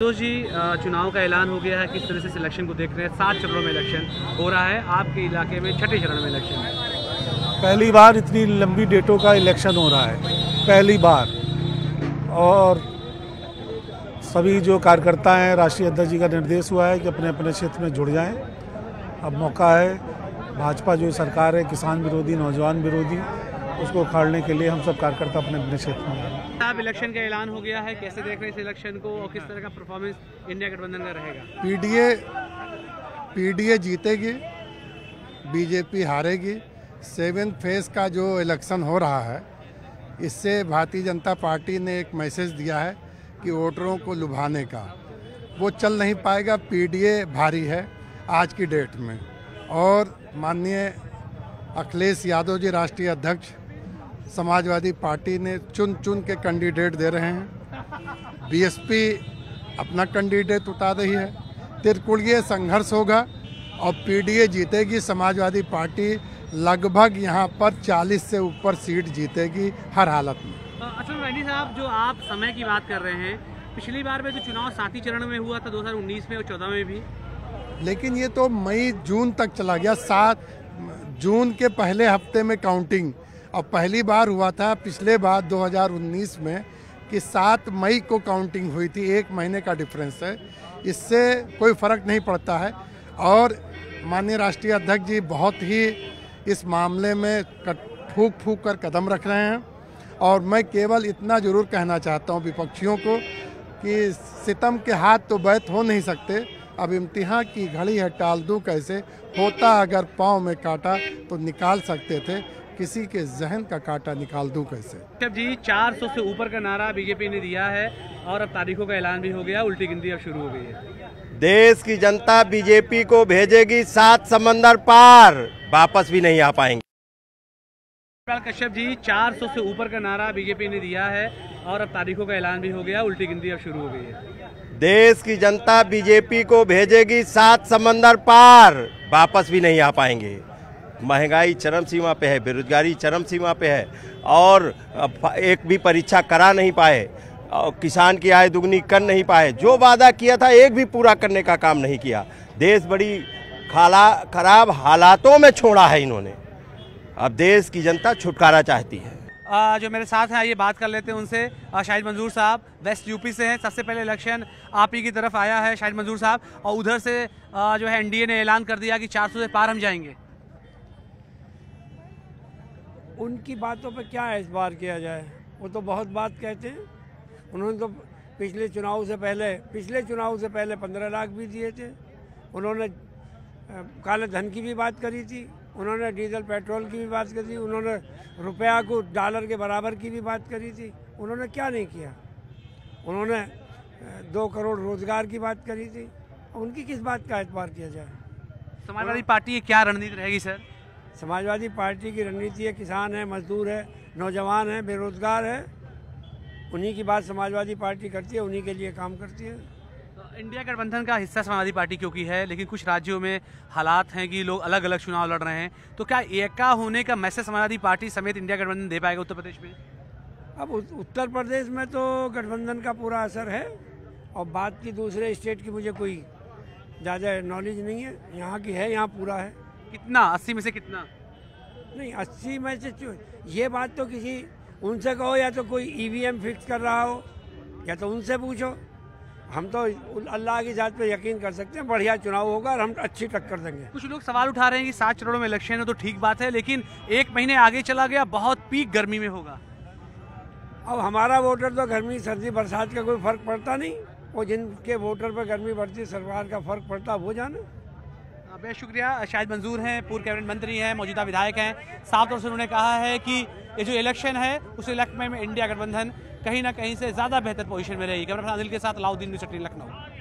तो जी चुनाव का ऐलान हो गया है। किस तरह से इलेक्शन को देख रहे हैं? 7 चरणों में इलेक्शन हो रहा है। आपके इलाके में छठे चरण में इलेक्शन है। पहली बार इतनी लंबी डेटों का इलेक्शन हो रहा है, पहली बार। और सभी जो कार्यकर्ता हैं, राष्ट्रीय अध्यक्ष जी का निर्देश हुआ है कि अपने अपने क्षेत्र में जुड़ जाएं। अब मौका है, भाजपा जो सरकार है किसान विरोधी, नौजवान विरोधी, उसको उखाड़ने के लिए हम सब कार्यकर्ता अपने अपने क्षेत्र में हैं। अब इलेक्शन का ऐलान हो गया है, कैसे देख रहे हैं इस इलेक्शन को और किस तरह का परफॉर्मेंस इंडिया गठबंधन का रहेगा? पीडीए जीतेगी, बीजेपी हारेगी। 7th फेज का जो इलेक्शन हो रहा है, इससे भारतीय जनता पार्टी ने एक मैसेज दिया है कि वोटरों को लुभाने का वो चल नहीं पाएगा। पीडीए भारी है आज की डेट में। और माननीय अखिलेश यादव जी राष्ट्रीय अध्यक्ष समाजवादी पार्टी ने चुन चुन के कैंडिडेट दे रहे हैं। बीएसपी अपना कैंडिडेट उतार रही है। त्रिकोणीय संघर्ष होगा और पीडीए जीतेगी। समाजवादी पार्टी लगभग यहाँ पर 40 से ऊपर सीट जीतेगी हर हालत में। अच्छा रेड्डी साहब, जो आप समय की बात कर रहे हैं, पिछली बार में जो चुनाव 7 ही चरण में हुआ था 2019 में और 14 में भी, लेकिन ये तो मई जून तक चला गया। 7 जून के पहले हफ्ते में काउंटिंग। और पहली बार हुआ था पिछले बार 2019 में कि 7 मई को काउंटिंग हुई थी। 1 महीने का डिफरेंस है, इससे कोई फर्क नहीं पड़ता है। और माननीय राष्ट्रीय अध्यक्ष जी बहुत ही इस मामले में फूंक फूंक कर कदम रख रहे हैं। और मैं केवल इतना जरूर कहना चाहता हूं विपक्षियों को कि सितम के हाथ तो बैत हो नहीं सकते। अब इम्तिहान की घड़ी है, टाल दूं कैसे। होता अगर पाँव में काटा तो निकाल सकते थे, किसी के जहन का कांटा निकाल दूं कैसे। जब जी 400 से ऊपर का नारा बीजेपी ने दिया है और अब तारीखों का ऐलान भी हो गया, उल्टी गिनती अब शुरू हो गई है। देश की जनता बीजेपी को भेजेगी 7 समंदर पार, वापस भी नहीं आ पाएंगे। कश्यप जी 400 से ऊपर का नारा बीजेपी ने दिया है और अब तारीखों का ऐलान भी हो गया, उल्टी गिनती अब शुरू हो गई है। देश की जनता बीजेपी को भेजेगी 7 समंदर पार, वापस भी नहीं आ पाएंगे। महंगाई चरम सीमा पे है, बेरोजगारी चरम सीमा पे है और एक भी परीक्षा करा नहीं पाए और किसान की आय दुगनी कर नहीं पाए। जो वादा किया था एक भी पूरा करने का काम नहीं किया। देश बड़ी खराब हालातों में छोड़ा है इन्होंने। अब देश की जनता छुटकारा चाहती है। जो मेरे साथ हैं, आइए बात कर लेते हैं उनसे। शाहिद मंजूर साहब वेस्ट यूपी से हैं। सबसे पहले इलेक्शन आप ही की तरफ आया है शाहिद मंजूर साहब, और उधर से जो है एनडीए ने ऐलान कर दिया कि 400 से पार हम जाएंगे। उनकी बातों पे क्या इस बार किया जाए? वो तो बहुत बात कहते हैं। उन्होंने तो पिछले चुनाव से पहले 15 लाख भी दिए थे। उन्होंने काले धन की भी बात करी थी, उन्होंने डीजल पेट्रोल की भी बात करी थी, उन्होंने रुपया को डॉलर के बराबर की भी बात करी थी। उन्होंने क्या नहीं किया? उन्होंने 2 करोड़ रोजगार की बात करी थी। उनकी किस बात का एतबार किया जाए? समाजवादी पार्टी की क्या रणनीति रहेगी सर? समाजवादी पार्टी की रणनीति है, किसान है, मजदूर है, नौजवान है, बेरोजगार है, उन्हीं की बात समाजवादी पार्टी करती है, उन्हीं के लिए काम करती है। इंडिया गठबंधन का हिस्सा समाजवादी पार्टी क्योंकि है, लेकिन कुछ राज्यों में हालात हैं कि लोग अलग अलग चुनाव लड़ रहे हैं, तो क्या एका होने का मैसेज समाजवादी पार्टी समेत इंडिया गठबंधन दे पाएगा उत्तर प्रदेश में? अब उत्तर प्रदेश में तो गठबंधन का पूरा असर है, और बात की दूसरे स्टेट की मुझे कोई ज़्यादा नॉलेज नहीं है। यहाँ की है, यहाँ पूरा है। कितना? 80 में से कितना? नहीं, 80 में से ये बात तो किसी उनसे कहो, या तो कोई ईवीएम फिक्स कर रहा हो, या तो उनसे पूछो। हम तो अल्लाह की जात पे यकीन कर सकते हैं, बढ़िया चुनाव होगा और हम अच्छी टक्कर देंगे। कुछ लोग सवाल उठा रहे हैं कि 7 चरणों में इलेक्शन है तो ठीक बात है, लेकिन 1 महीने आगे चला गया, बहुत पीक गर्मी में होगा। अब हमारा वोटर तो गर्मी सर्दी बरसात का कोई फर्क पड़ता नहीं। वो जिनके वोटर पर गर्मी पड़ती, सरकार का फर्क पड़ता, वो जाने। बेहद शुक्रिया। शाहिद मंजूर हैं, पूर्व कैबिनेट मंत्री हैं, मौजूदा विधायक हैं। साफ तौर से उन्होंने कहा है कि ये जो इलेक्शन है उस इलेक्शन में इंडिया गठबंधन कहीं ना कहीं से ज़्यादा बेहतर पोजीशन में रहेगी। कैमरा पर्सन अनिल के साथ अलाउद्दीन न्यूज़ 18 लखनऊ।